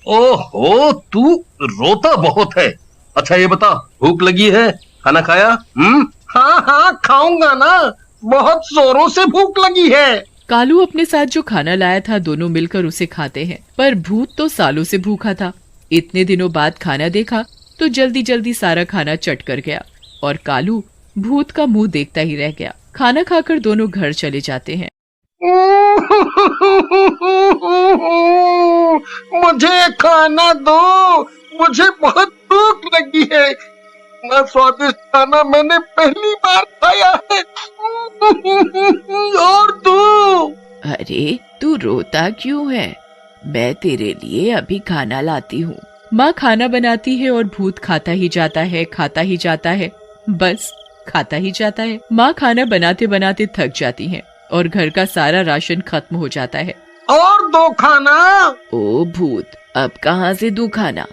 ओहो, तू रोता बहुत है। अच्छा ये बता, भूख लगी है? खाना खाया? हाँ हाँ खाऊंगा ना, बहुत जोरों से भूख लगी है। कालू अपने साथ जो खाना लाया था दोनों मिलकर उसे खाते हैं, पर भूत तो सालों से भूखा था। इतने दिनों बाद खाना देखा तो जल्दी जल्दी सारा खाना चट कर गया और कालू भूत का मुंह देखता ही रह गया। खाना खाकर दोनों घर चले जाते हैं। मुझे खाना दो, मुझे बहुत भूख लगी है। इतना स्वादिष्ट खाना मैंने पहली बार खाया है। और दो। अरे तू रोता क्यों है? मैं तेरे लिए अभी खाना लाती हूँ। माँ खाना बनाती है और भूत खाता ही जाता है, खाता ही जाता है, बस खाता ही जाता है। माँ खाना बनाते बनाते थक जाती है और घर का सारा राशन खत्म हो जाता है। और दो खाना। ओ भूत, अब कहाँ से दूं खाना?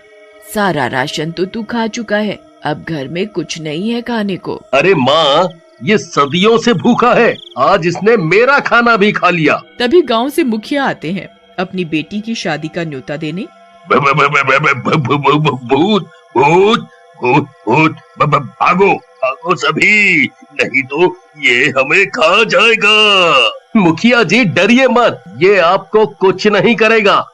सारा राशन तो तू खा चुका है, अब घर में कुछ नहीं है खाने को। अरे माँ, ये सदियों से भूखा है, आज इसने मेरा खाना भी खा लिया। तभी गांव से मुखिया आते हैं अपनी बेटी की शादी का न्योता देने। भूत भूत भूत भूत, भागो भागो सभी, नहीं तो ये हमें खा जाएगा। मुखिया जी डरिए मत, ये आपको कुछ नहीं करेगा,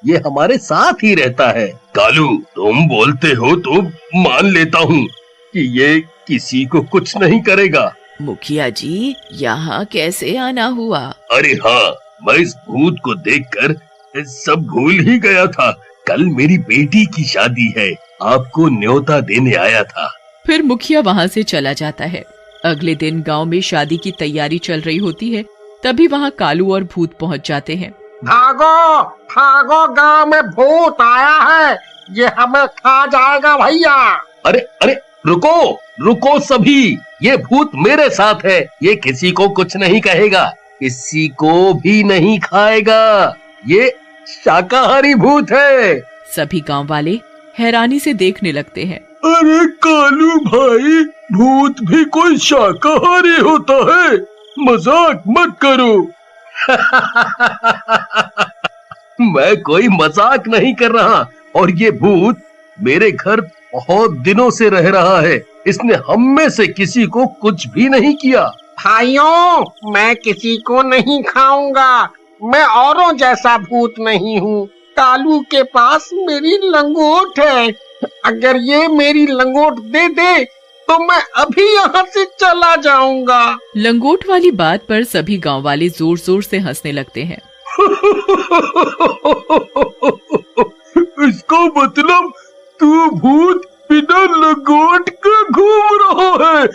ये हमारे साथ ही रहता है। कालू, तुम बोलते हो तो मान लेता हूँ कि ये किसी को कुछ नहीं करेगा। मुखिया जी, यहाँ कैसे आना हुआ? अरे हाँ, मैं इस भूत को देखकर सब भूल ही गया था। कल मेरी बेटी की शादी है, आपको न्योता देने आया था। फिर मुखिया वहाँ से चला जाता है। अगले दिन गांव में शादी की तैयारी चल रही होती है, तभी वहाँ कालू और भूत पहुँच जाते हैं। भागो भागो, गांव में भूत आया है, ये हमें खा जाएगा भैया। अरे अरे रुको रुको सभी, ये भूत मेरे साथ है, ये किसी को कुछ नहीं कहेगा, किसी को भी नहीं खाएगा, ये शाकाहारी भूत है। सभी गांव वाले हैरानी से देखने लगते हैं। अरे कालू भाई, भूत भी कोई शाकाहारी होता है? मजाक मत करो। मैं कोई मजाक नहीं कर रहा, और ये भूत मेरे घर बहुत दिनों से रह रहा है, इसने हम में से किसी को कुछ भी नहीं किया। भाइयों, मैं किसी को नहीं खाऊंगा, मैं औरों जैसा भूत नहीं हूँ। कालू के पास मेरी लंगोट है, अगर ये मेरी लंगोट दे दे तो मैं अभी यहाँ से चला जाऊंगा। लंगोट वाली बात पर सभी गांव वाले जोर जोर से हंसने लगते हैं। इसका मतलब तू भूत बिना लंगोट के घूम रहा है।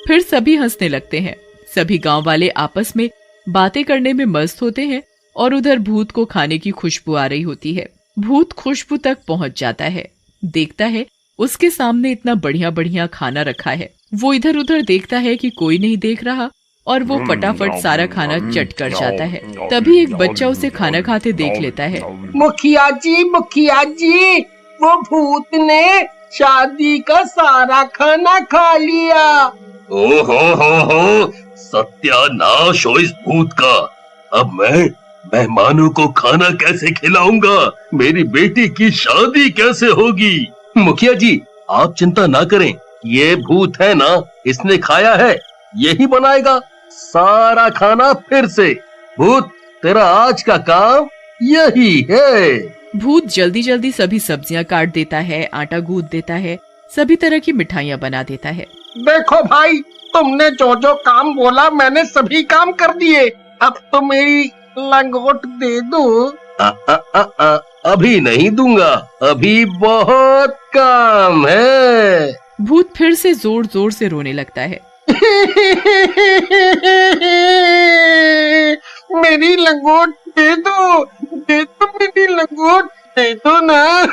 फिर सभी हंसने लगते हैं। सभी गांव वाले आपस में बातें करने में मस्त होते हैं और उधर भूत को खाने की खुशबू आ रही होती है। भूत खुशबू तक पहुंच जाता है, देखता है उसके सामने इतना बढ़िया बढ़िया खाना रखा है। वो इधर उधर देखता है कि कोई नहीं देख रहा और वो फटाफट सारा खाना चट कर जाता है। तभी एक बच्चा उसे खाना खाते देख लेता है। मुखिया जी, वो भूत ने शादी का सारा खाना खा लिया। हो, सत्यानाश हो इस भूत का। अब मैं मेहमानों को खाना कैसे खिलाऊंगा? मेरी बेटी की शादी कैसे होगी? मुखिया जी, आप चिंता ना करें, ये भूत है ना, इसने खाया है, यही बनाएगा सारा खाना फिर से। भूत, तेरा आज का काम यही है। भूत जल्दी जल्दी सभी सब्जियां काट देता है, आटा गूंथ देता है, सभी तरह की मिठाइयाँ बना देता है। देखो भाई, तुमने जो जो काम बोला मैंने सभी काम कर दिए, अब तो मेरी लंगोट दे दो। अभी नहीं दूंगा, अभी बहुत काम है। भूत फिर से जोर जोर से रोने लगता है। मेरी लंगोट दे दो मेरी लंगोट दे दो ना।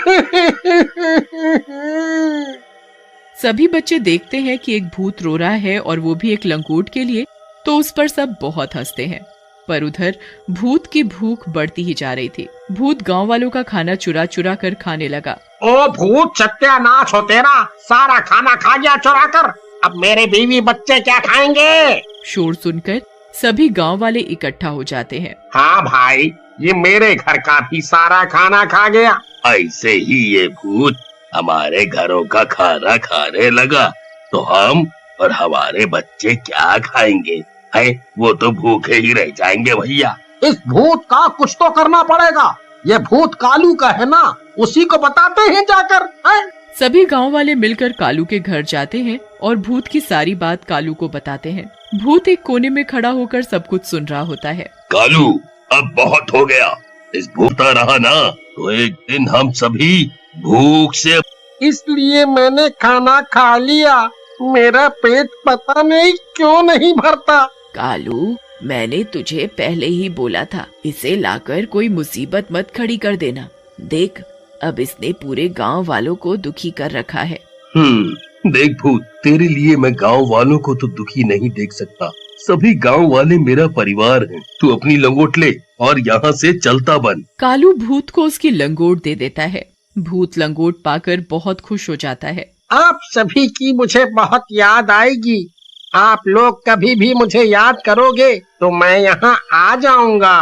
सभी बच्चे देखते हैं कि एक भूत रो रहा है और वो भी एक लंगोट के लिए, तो उस पर सब बहुत हंसते हैं। पर उधर भूत की भूख बढ़ती ही जा रही थी। भूत गांव वालों का खाना चुरा चुरा कर खाने लगा। ओ भूत, सत्यानाश हो तेरा, सारा खाना खा गया चुरा कर, अब मेरे बीवी बच्चे क्या खाएंगे? शोर सुनकर सभी गांव वाले इकट्ठा हो जाते हैं। हाँ भाई, ये मेरे घर का भी सारा खाना खा गया। ऐसे ही ये भूत हमारे घरों का खाना खाने लगा तो हम और हमारे बच्चे क्या खाएंगे? है वो तो भूखे ही रह जाएंगे भैया। इस भूत का कुछ तो करना पड़ेगा। ये भूत कालू का है ना, उसी को बताते हैं जाकर। है? सभी गांव वाले मिलकर कालू के घर जाते हैं और भूत की सारी बात कालू को बताते हैं। भूत एक कोने में खड़ा होकर सब कुछ सुन रहा होता है। कालू, अब बहुत हो गया। इस भूता रहा ना तो एक दिन हम सभी भूख से। इसलिए मैंने खाना खा लिया। मेरा पेट पता नहीं क्यों नहीं भरता। कालू, मैंने तुझे पहले ही बोला था, इसे लाकर कोई मुसीबत मत खड़ी कर देना। देख, अब इसने पूरे गांव वालों को दुखी कर रखा है। देख भूत, तेरे लिए मैं गांव वालों को तो दुखी नहीं देख सकता। सभी गांव वाले मेरा परिवार हैं। तू अपनी लंगोट ले और यहाँ से चलता बन। कालू भूत को उसकी लंगोट दे देता है। भूत लंगोट पाकर बहुत खुश हो जाता है। आप सभी की मुझे बहुत याद आएगी। आप लोग कभी भी मुझे याद करोगे तो मैं यहाँ आ जाऊंगा।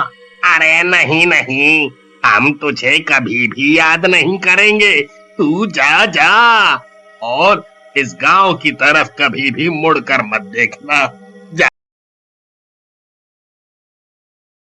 अरे नहीं नहीं, हम तुझे कभी भी याद नहीं करेंगे। तू जा जा और इस गांव की तरफ कभी भी मुड़कर मत देखना।